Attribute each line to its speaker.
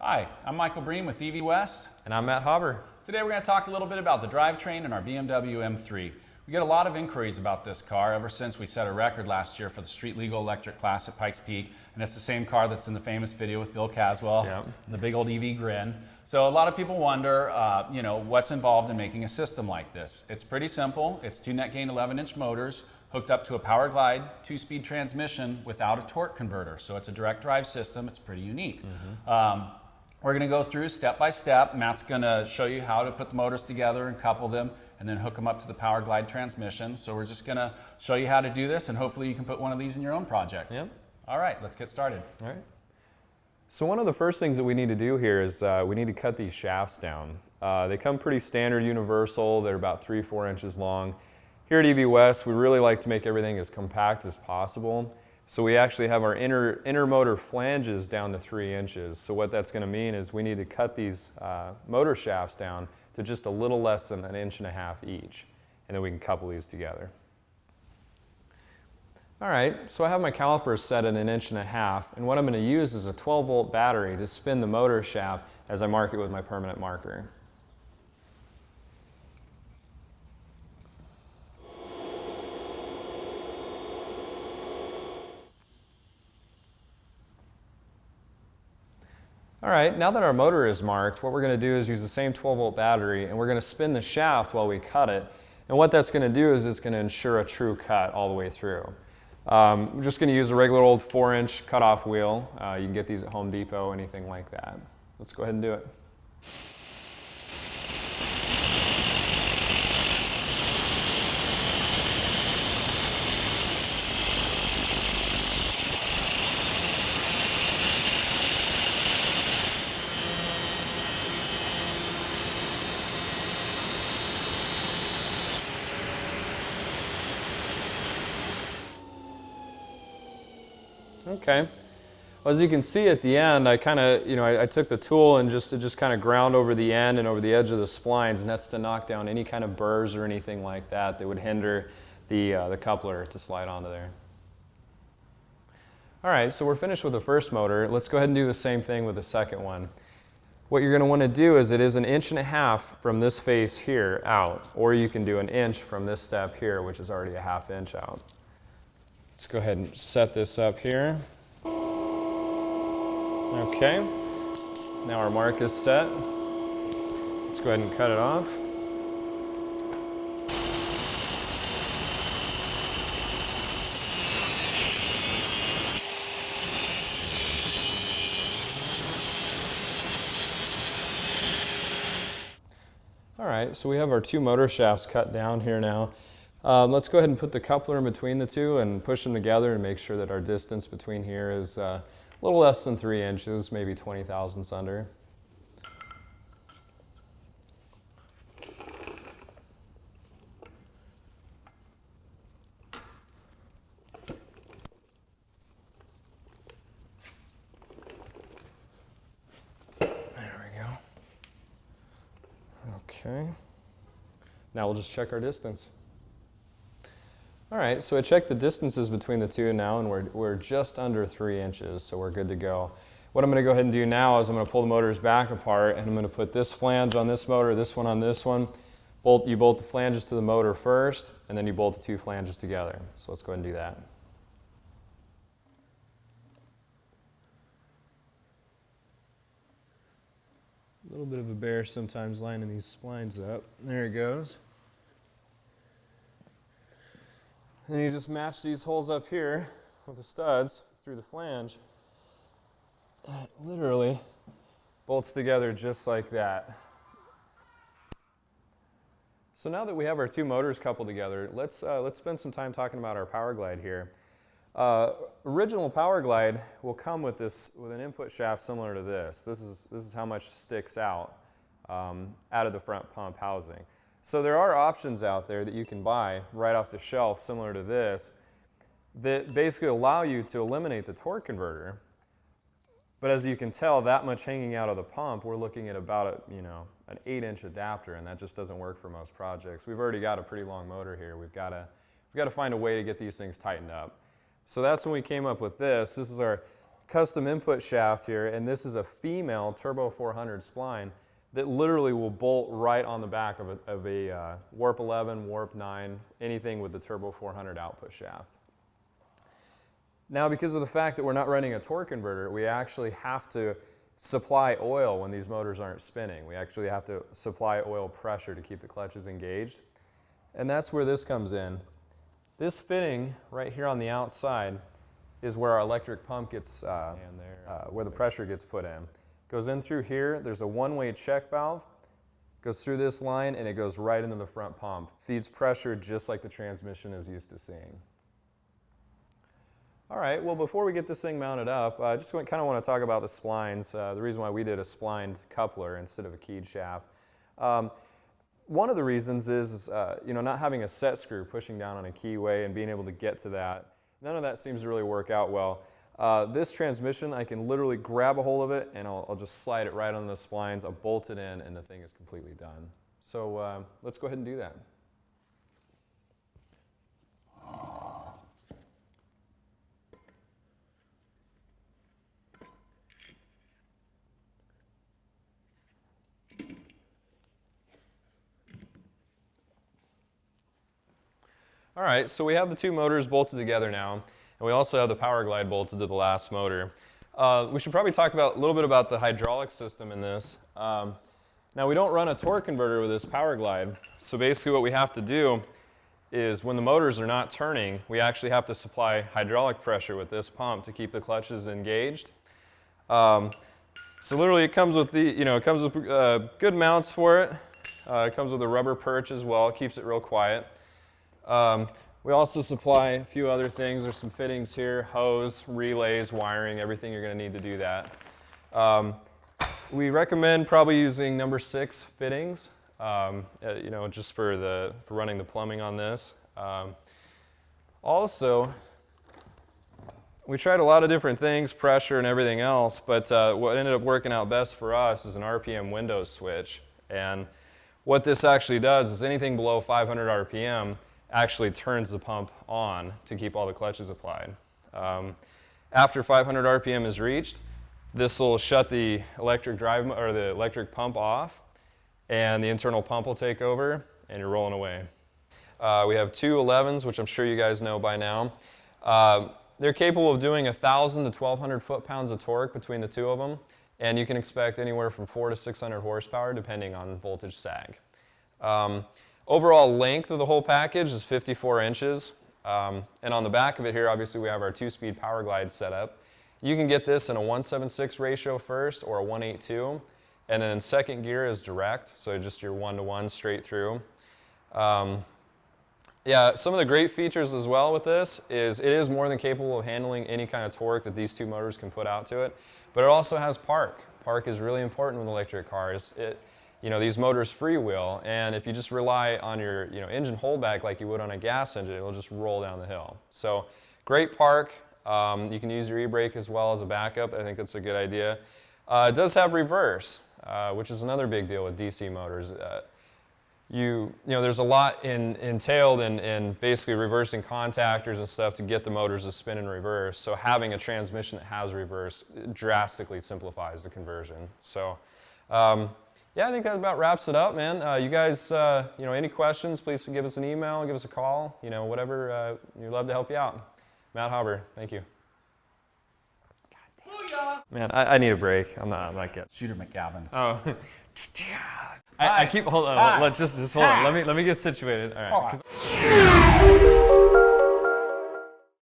Speaker 1: Hi, I'm Michael Breen with EV West.
Speaker 2: And I'm Matt Hauber.
Speaker 1: Today we're going to talk a little bit about the drivetrain in our BMW M3. We get a lot of inquiries about this car ever since we set a record last year for the street legal electric class at Pikes Peak. And it's the same car that's in the famous video with Bill Caswell, and the big old EV grin. So a lot of people wonder, what's involved in making a system like this. It's pretty simple. It's two net gain 11-inch motors hooked up to a Powerglide 2-speed transmission without a torque converter. So it's a direct drive system. It's pretty unique. We're going to go through step by step. Matt's going to show you how to put the motors together and couple them and then hook them up to the Powerglide transmission. So we're just going to show you how to do this, and hopefully you can put one of these in your own project.
Speaker 2: Yep.
Speaker 1: All right, let's get started.
Speaker 2: All right. So one of the first things that we need to do here is we need to cut these shafts down. They come pretty standard universal. They're about 3-4 inches long. Here at EV West, we really like to make everything as compact as possible. So we actually have our inner motor flanges down to 3 inches. So what that's going to mean is we need to cut these motor shafts down to just a little less than 1.5 inches each. And then we can couple these together. All right, so I have my calipers set at 1.5 inches, and what I'm going to use is a 12-volt battery to spin the motor shaft as I mark it with my permanent marker. All right, now that our motor is marked, what we're going to do is use the same 12-volt battery, and we're going to spin the shaft while we cut it. And what that's going to do is it's going to ensure a true cut all the way through. We're just going to use a regular old 4-inch cutoff wheel. You can get these at Home Depot, anything like that. Let's go ahead and do it. Okay. Well, as you can see at the end, I took the tool and just kind of ground over the end and over the edge of the splines, and that's to knock down any kind of burrs or anything like that that would hinder the coupler to slide onto there. All right, so we're finished with the first motor. Let's go ahead and do the same thing with the second one. What you're going to want to do is it is 1.5 inches from this face here out, or you can do 1 inch from this step here, which is already 1/2 inch out. Let's go ahead and set this up here. Okay, now our mark is set. Let's go ahead and cut it off. All right, so we have our 2 motor shafts cut down here now. Let's go ahead and put the coupler in between the two and push them together and make sure that our distance between here is a little less than 3 inches, maybe 20 thousandths under. There we go. Okay. Now we'll just check our distance. All right, so I checked the distances between the two now, and we're just under 3 inches, so we're good to go. What I'm going to go ahead and do now is I'm going to pull the motors back apart, and I'm going to put this flange on this motor, this one on this one. You bolt the flanges to the motor first, and then you bolt the 2 flanges together. So let's go ahead and do that. A little bit of a bear sometimes lining these splines up. There it goes. Then you just match these holes up here with the studs through the flange, and it literally bolts together just like that. So now that we have our 2 motors coupled together, let's spend some time talking about our Powerglide here. Original Powerglide will come with an input shaft similar to this. This is how much sticks out of the front pump housing. So there are options out there that you can buy right off the shelf similar to this that basically allow you to eliminate the torque converter. But as you can tell, that much hanging out of the pump, we're looking at about an 8-inch adapter, and that just doesn't work for most projects. We've already got a pretty long motor here. We've got to find a way to get these things tightened up. So that's when we came up with this. This is our custom input shaft here, and this is a female Turbo 400 spline that literally will bolt right on the back of a Warp 11, Warp 9, anything with the Turbo 400 output shaft. Now, because of the fact that we're not running a torque converter, we actually have to supply oil when these motors aren't spinning. We actually have to supply oil pressure to keep the clutches engaged. And that's where this comes in. This fitting right here on the outside is where our electric pump gets, where the pressure gets put in. Goes in through here, there's a one-way check valve, goes through this line, and it goes right into the front pump. Feeds pressure just like the transmission is used to seeing. All right, well, before we get this thing mounted up, I just kind of want to talk about the splines, the reason why we did a splined coupler instead of a keyed shaft. One of the reasons is not having a set screw pushing down on a keyway and being able to get to that. None of that seems to really work out well. This transmission, I can literally grab a hold of it and I'll just slide it right on the splines, I'll bolt it in, and the thing is completely done. So let's go ahead and do that. All right, so we have the two motors bolted together now, and we also have the Powerglide bolted to the last motor. We should probably talk a little bit about the hydraulic system in this. Now, we don't run a torque converter with this Powerglide, so basically what we have to do is when the motors are not turning, we actually have to supply hydraulic pressure with this pump to keep the clutches engaged. So literally it comes with good mounts for it. It comes with a rubber perch as well, it keeps it real quiet. We also supply a few other things. There's some fittings here, hose, relays, wiring, everything you're going to need to do that. We recommend probably using number 6 fittings, just for running the plumbing on this. Also, we tried a lot of different things, pressure and everything else, but what ended up working out best for us is an RPM window switch. And what this actually does is anything below 500 RPM actually turns the pump on to keep all the clutches applied. After 500 RPM is reached, this will shut the electric pump off, and the internal pump will take over, and you're rolling away. We have two 11s, which I'm sure you guys know by now. They're capable of doing 1,000 to 1,200 foot-pounds of torque between the two of them, and you can expect anywhere from 400 to 600 horsepower depending on voltage sag. Overall length of the whole package is 54 inches. And on the back of it here, obviously we have our 2-speed Powerglide setup. You can get this in a 1:7:6 ratio first or a 1:8:2. And then second gear is direct, so just your 1-to-1 straight through. Yeah, some of the great features as well with this is it is more than capable of handling any kind of torque that these two motors can put out to it. But it also has park. Park is really important with electric cars. These motors freewheel, and if you just rely on your engine holdback like you would on a gas engine, it'll just roll down the hill. So great park. You can use your e-brake as well as a backup. I think that's a good idea. It does have reverse, which is another big deal with DC motors. There's a lot entailed in basically reversing contactors and stuff to get the motors to spin in reverse. So having a transmission that has reverse drastically simplifies the conversion. So. Yeah, I think that about wraps it up, man. You guys, any questions, please give us an email, give us a call, whatever. We'd love to help you out. Matt Hauber, thank you. Man, I need a break. I'm not getting.
Speaker 1: Shooter McGavin.
Speaker 2: Oh. I keep, hold on, let's just hold on. Let me get situated. All right.